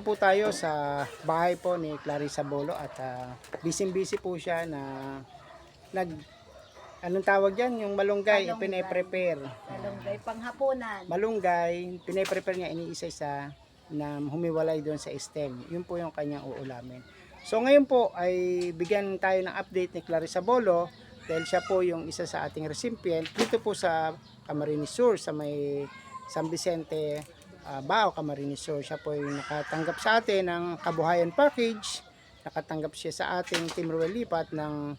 naman po tayo sa bahay po ni Clarissa Bolo at busy po siya na anong tawag yan? Yung malunggay, pine-prepare. Malunggay, panghapunan. Malunggay, pine-prepare niya iniisa-isa na humiwalay doon sa stem. Yun po yung kanyang uulamin. So ngayon po ay bigyan tayo ng update ni Clarissa Bolo dahil siya po yung isa sa ating recipient dito po sa Camarines Sur sa may San Vicente, Bao, Camarines Sur. Siya po yung nakatanggap sa atin ng kabuhayan package. Nakatanggap siya sa ating Team Ruel Lipat ng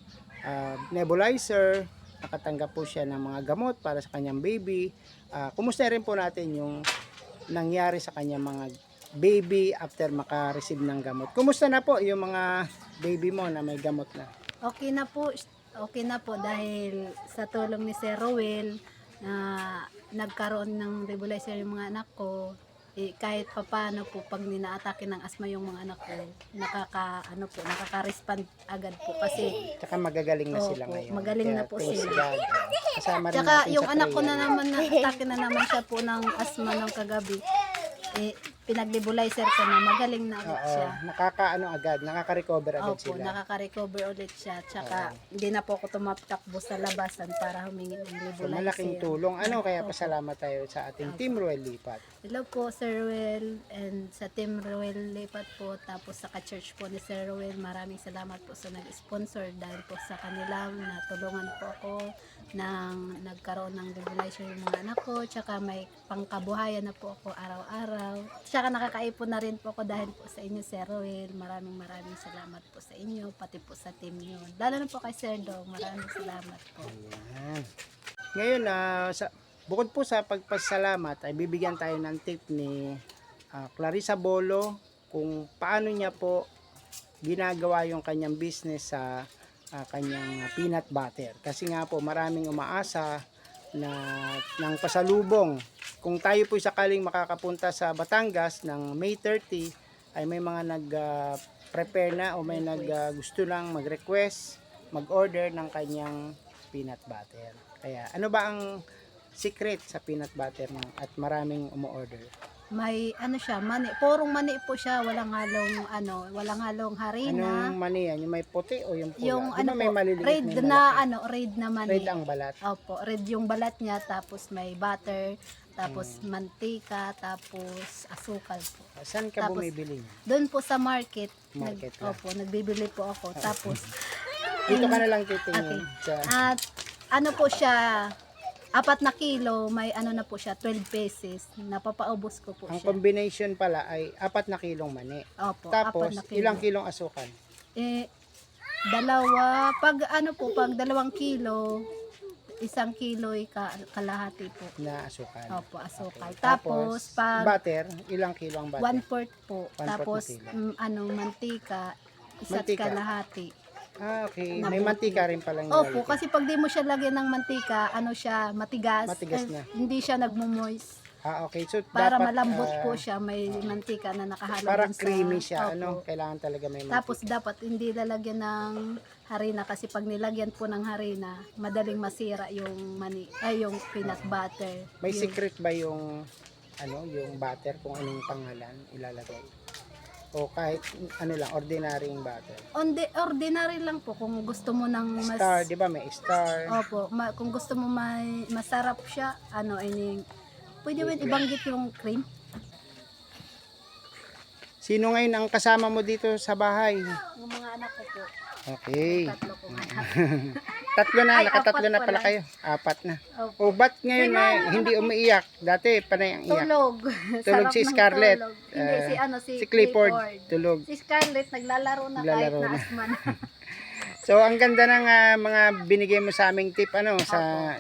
nebulizer. Nakatanggap po siya ng mga gamot para sa kanyang baby. Kumusta rin po natin yung nangyari sa kanyang mga baby after maka-receive ng gamot. Kumusta na po yung mga baby mo na may gamot na? Okay na po dahil sa tulong ni Sir Ruel na nagkaroon ng nebulizer yung mga anak ko. Kahit papaano po pag ninaatake ng asma yung mga anak ko, nakaka-respond agad po kasi Tsaka magagaling na sila opo, ngayon. magaling na Kaya po thanks sila. God. Kasama rin Tsaka natin yung sa anak ko prayer. na naman na-atake na naman siya po ng asma ng kagabi. Pinag-nebulizer ko na, magaling na agad Oo, siya. nakaka-recover agad Opo, sila. nakaka-recover ulit siya. Tsaka hindi na po ako tumatakbo sa labasan para humingi ng So, nebulizer. malaking tulong. Kaya pasalamat tayo sa ating Team Ruel Lipat. Hello po Sir Ruel and sa Team Ruel Lipat po, tapos sa ka-church po ni Sir Ruel, maraming salamat po sa nag-sponsor dahil po sa kanila natulungan po ako nang nagkaroon ng nebulizer yung mga anak ko, tsaka may pangkabuhayan na po ako araw-araw. Tsaka nakakaipon na rin po ako dahil po sa inyo Sir Ruel. Maraming salamat po sa inyo, pati po sa team nyo. Lalo na po kay Sir Dong, maraming salamat po. Ayan. Ngayon, bukod po sa pagpasalamat, ay bibigyan tayo ng tip ni Clarissa Bolo kung paano niya po ginagawa yung kanyang business sa kanyang peanut butter. Kasi nga po, maraming umaasa na ng pasalubong. Kung tayo po sakaling makakapunta sa Batangas ng May 30, ay may mga nag-prepare na o may gusto lang mag-request, mag-order ng kanyang peanut butter. Kaya ano ba ang secret sa peanut butter mo at maraming umu-order? May siya, mani, purong mani po siya, walang halong harina. Anong mani yan? Yung may puti o yung pula? Yung Di ba may po, maliliit red may na malaki? red na mani. Red ang balat. Opo, red yung balat niya, tapos may butter, tapos mantika, tapos asukal po. Saan ka Tapos, bumibili niya? Doon po sa market, Market lang. opo, nagbibili po ako. Tapos Dito ka na lang titingin. okay. Sa, At po siya, 4 na kilo, may na po siya, 12 pesos. Napapaubos ko po ang siya. combination pala ay 4 na kilong mani. Opo, Tapos, 4 na kilo. ilang kilong asukal? Dalawa, pag 2 kilo, 1 kilo kalahati po. Na asukal. Opo, asukal. Okay. Tapos, pag butter, ilang kilo ang butter? 1/4 po. 1/4 Tapos, na mantika, isa't Mantika. kalahati. Okay. Na May buti. mantika rin palang Opo, nilalagay. kasi pag di mo siya lagyan ng mantika, siya, matigas. Matigas na. Hindi siya nagmo-moist. Okay. So, Para dapat, malambot po siya, may mantika na nakahalo para dun sa... creamy siya. Opo. Kailangan talaga may mantika. Tapos dapat hindi lalagyan ng harina kasi pag nilagyan po ng harina, madaling masira yung yung peanut butter. May Yung- secret ba yung yung butter kung anong pangalan ilalagay? O kahit lang, ordinary yung butter. Ordinary lang po kung gusto mo ng mas... Star, di ba may star? Opo, kung gusto mo masarap siya, pwede mo ibanggit yung cream. Sino ngayon ang kasama mo dito sa bahay? Yung mga anak ko po, Okay. 3 po. Tatlo na, Ay, nakatatlo 4 na pala pala. kayo. 4 na. Opo. O ba't ngayon na hindi umiiyak? Dati panay ang iyak. Tulog. Tulog Sarap si ng Scarlett. tulog. Hindi, Si Clifford, tulog. Si Scarlett naglalaro na Naglalaro kahit na. na asma na. So ang ganda ng mga binigay mo sa aming tip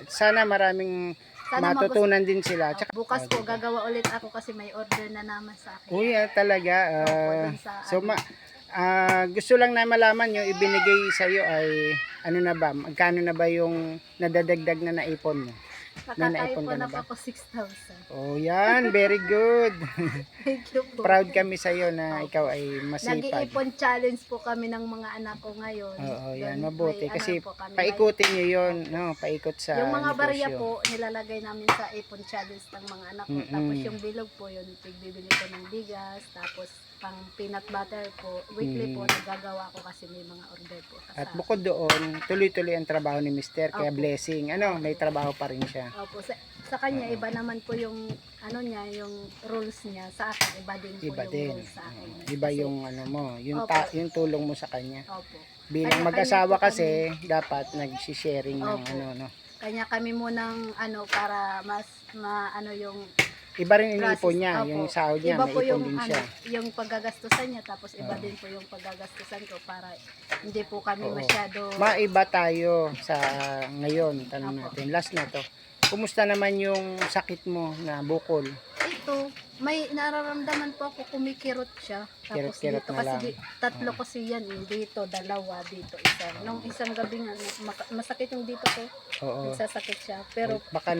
sana maraming Sana matutunan din sila. Tsaka, Bukas po gagawa ulit ako kasi may order na naman sa akin. uy, talaga. Opo, dun sa So gusto lang na malaman yung ibinigay sa iyo ay magkano na ba yung nadadagdag na naipon mo? Nakakaipon ka na na ba? po ako 6,000. Oh, yan, very good. Thank you po. Proud kami sa iyo na ikaw ay masipag. Nag-iipon challenge po kami ng mga anak ko ngayon. Oo, yan, Doon, mabuti. may Kasi po kami, paikutin nyo yun, paikot sa yung mga barya negosyo. po, nilalagay namin sa ipon challenge ng mga anak ko. Mm-mm. Tapos yung bilog po, yun, bibili ko ng bigas. Tapos pang peanut butter po. Weekly po, nagagawa ko kasi may mga order po. At bukod doon, tuloy-tuloy ang trabaho ni Mister, kaya Opo. blessing. Ano, may trabaho pa rin siya. Opo, sa kanya, iba naman po yung, ano niya, yung rules niya. Sa akin, iba din po Iba yung din. rules sa akin. Iba Kasi- yung ano mo, yung, Opo. yung tulong mo sa kanya. Opo. Bilang Kanya-kanya mag-asawa po kasi, dapat nag-sharing ng Opo. ano, no. Kanya kami munang, para mas, ano yung Iba rin iniipon process. niya, Opo. yung sahod niya, Iba may po ipon yung, din siya. yung paggagastusan niya, tapos iba Oo. din po yung paggagastusan ko para hindi po kami Oo. masyado, Maiba tayo sa ngayon, tanong Opo. natin. Last na to. Kumusta naman yung sakit mo na bukol? ito, may nararamdaman po ako, kumikirot siya. Tapos Kirot-kirot dito, na kasi lang. tatlo kasi yan eh. Dito, dalawa, dito, isa. Nung isang gabi nga, masakit yung dito ko. Oo. Nagsasakit siya. Pero, Baka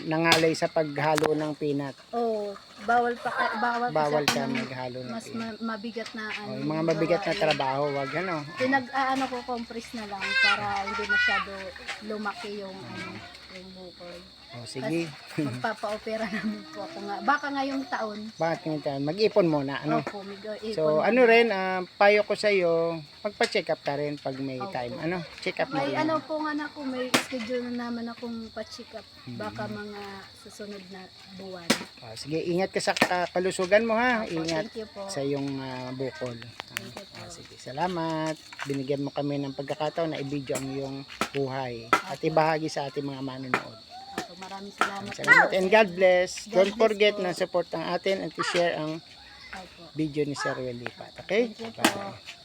nangalay sa paghalo ng peanut. bawal Bawal kasi ka ng maghalo ng mas peanut. mabigat na Oh, yung mga mabigat na gawain. trabaho, wag ano. Pinag-aano ko, compress na lang para hindi masyado lumaki yung yung bukol. Oh, sige. Magpapa-opera naman po ako nga. Baka ngayong taon. Bakit ngayon? Mag-ipon muna, ano? Opo, So, ano rin, payo ko sa iyo, magpa-check up ka rin pag may Opo. time. Ano? Check up mo May rin. ano po nga na ako, may schedule na naman akong pa-check up. Baka mga susunod na buwan. Oh, sige, ingat ka sa kalusugan mo ha. Opo, Ingat thank you po. sa iyong bukol. Thank you po. Sige, salamat. Binigyan mo kami ng pagkakataon na i-video ang iyong buhay at ibahagi sa ating mga manonood. Opo, maraming salamat. Salamat and God bless. God Don't bless forget po. na support ang atin at i-share ang Opo. video ni Sir Ruel Lipat. Okay? Thank you po. Bye.